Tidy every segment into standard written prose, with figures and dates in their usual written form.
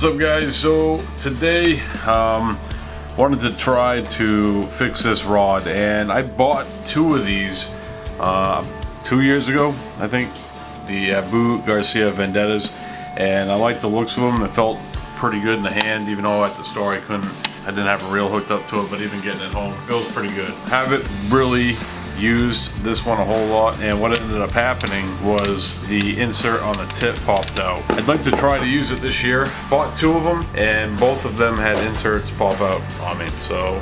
What's up, guys? So today wanted to try to fix this rod, and I bought two of these 2 years ago, I think, the Abu Garcia Vendettas, and I like the looks of them. It felt pretty good in the hand, even though at the store I didn't have a reel hooked up to it, but even getting it home, it feels pretty good. Haven't really used this one a whole lot, and what ended up happening was the insert on the tip popped out. I'd like to try to use it this year. Bought two of them, and both of them had inserts pop out on me. So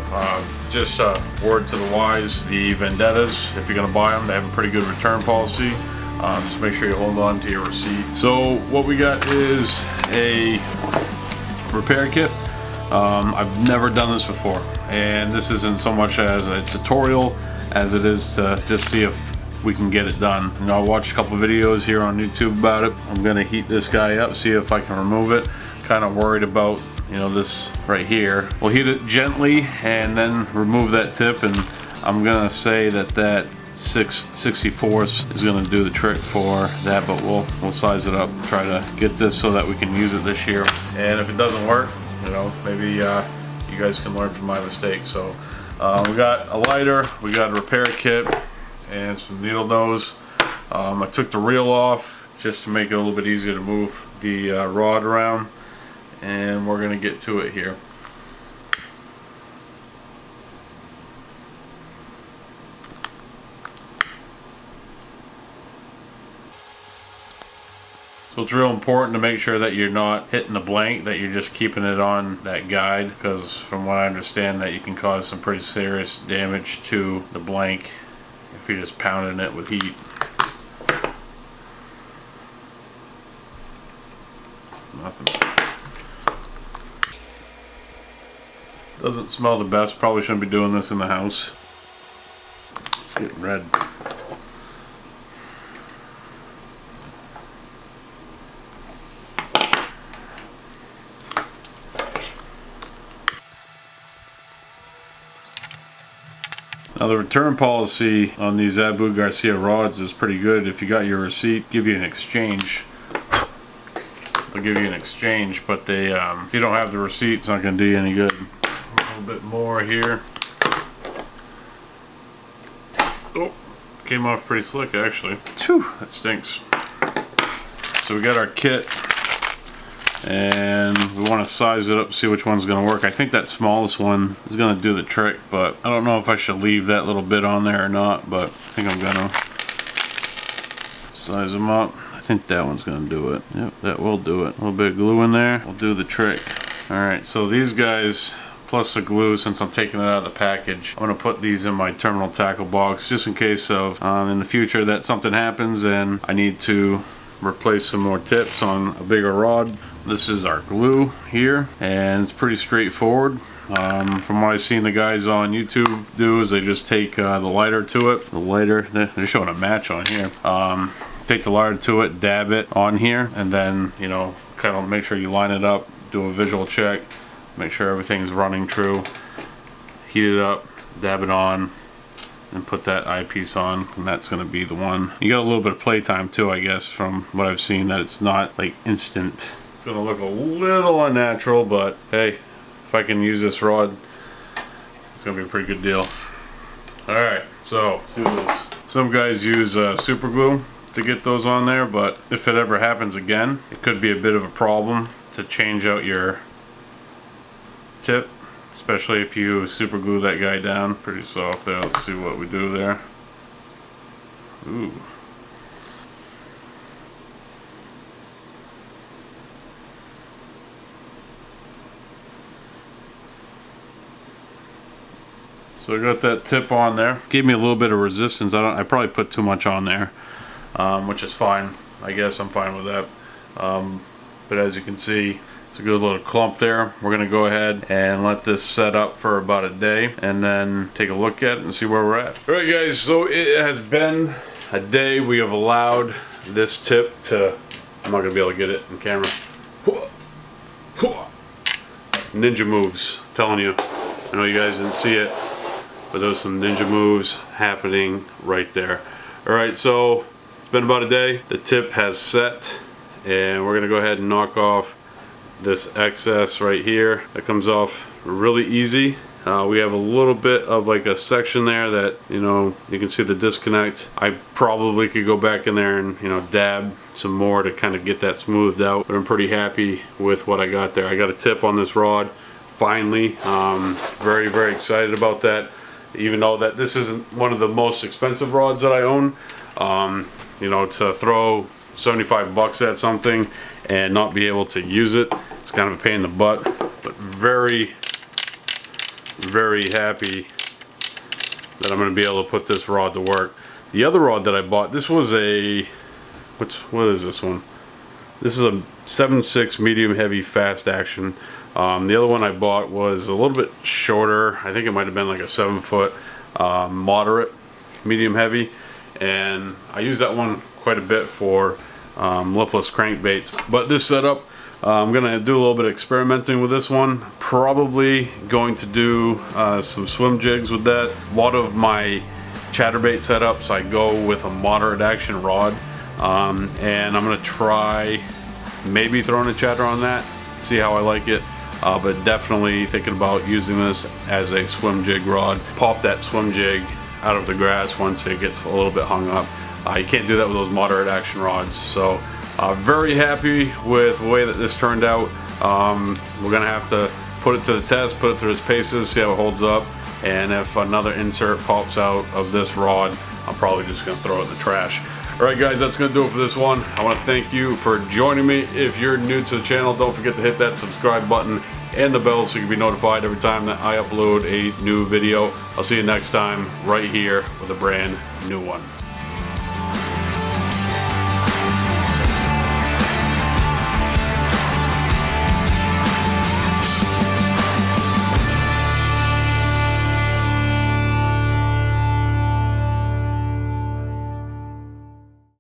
just a word to the wise, the Vendettas, if you're gonna buy them, they have a pretty good return policy. Just make sure you hold on to your receipt. So what we got is a repair kit. I've never done this before, and this isn't so much as a tutorial as it is to just see if we can get it done. You know, I watched a couple videos here on YouTube about it. I'm gonna heat this guy up, see if I can remove it. Kind of worried about, you know, this right here. We'll heat it gently and then remove that tip, and I'm gonna say that 6/64 is gonna do the trick for that, but we'll size it up, try to get this so that we can use it this year. And if it doesn't work, you know, maybe you guys can learn from my mistake. So we got a lighter, we got a repair kit, and some needle nose. I took the reel off just to make it a little bit easier to move the rod around, and we're gonna get to it here. So it's real important to make sure that you're not hitting the blank, that you're just keeping it on that guide, because from what I understand that you can cause some pretty serious damage to the blank if you're just pounding it with heat. Nothing. Doesn't smell the best, probably shouldn't be doing this in the house. It's getting red. Now the return policy on these Abu Garcia rods is pretty good. If you got your receipt, give you an exchange. They'll give you an exchange, but they if you don't have the receipt, it's not going to do you any good. A little bit more here. Oh, came off pretty slick actually. Whew, that stinks. So we got our kit, and we want to size it up, see which one's going to work. I think that smallest one is going to do the trick, but I don't know if I should leave that little bit on there or not, but I think I'm going to size them up. I think that one's going to do it. Yep, that will do it. A little bit of glue in there will do the trick. Alright, so these guys, plus the glue, since I'm taking it out of the package, I'm going to put these in my terminal tackle box just in case of in the future that something happens and I need to replace some more tips on a bigger rod. This is our glue here, and it's pretty straightforward. From what I've seen the guys on YouTube do is they just take the lighter to it. The lighter, they're showing a match on here. Take the lighter to it, dab it on here, and then, you know, kind of make sure you line it up, do a visual check, make sure everything's running true, heat it up, dab it on, and put that eyepiece on, and that's going to be the one. You got a little bit of playtime too, I guess, from what I've seen, that it's not like instant. It's going to look a little unnatural, but hey, if I can use this rod, it's going to be a pretty good deal. Alright, so let's do this. Some guys use super glue to get those on there, but if it ever happens again, it could be a bit of a problem to change out your tip, especially if you super glue that guy down. Pretty soft there. Let's see what we do there. Ooh. So I got that tip on there. Gave me a little bit of resistance. I probably put too much on there, which is fine. I guess I'm fine with that. But as you can see, it's a good little clump there. We're gonna go ahead and let this set up for about a day, and then take a look at it and see where we're at. All right, guys. So it has been a day. We have allowed this tip to. I'm not gonna be able to get it in camera. Ninja moves. I'm telling you. I know you guys didn't see it, but there's some ninja moves happening right there. Alright, so it's been about a day. The tip has set, and we're gonna go ahead and knock off this excess right here that comes off really easy. We have a little bit of like a section there that, you know, you can see the disconnect. I probably could go back in there and, you know, dab some more to kind of get that smoothed out, but I'm pretty happy with what I got there. I got a tip on this rod finally. Very, very excited about that, even though that this isn't one of the most expensive rods that I own. You know, to throw 75 bucks at something and not be able to use it, it's kind of a pain in the butt, but very, very happy that I'm going to be able to put this rod to work. The other rod that I bought, this was a, what is this one? This is a 7.6 medium heavy fast action. The other one I bought was a little bit shorter. I think it might have been like a 7-foot moderate medium heavy, and I use that one quite a bit for lipless crankbaits. But this setup, I'm gonna do a little bit of experimenting with this one. Probably going to do some swim jigs with that. A lot of my chatterbait setups, I go with a moderate action rod, and I'm gonna try maybe throwing a chatter on that, see how I like it. But definitely thinking about using this as a swim jig rod. Pop that swim jig out of the grass once it gets a little bit hung up. You can't do that with those moderate action rods. So very happy with the way that this turned out. We're gonna have to put it to the test, put it through its paces, see how it holds up, and if another insert pops out of this rod, I'm probably just gonna throw it in the trash. Alright guys, that's gonna do it for this one. I want to thank you for joining me. If you're new to the channel, don't forget to hit that subscribe button and the bell so you can be notified every time that I upload a new video. I'll see you next time right here with a brand new one.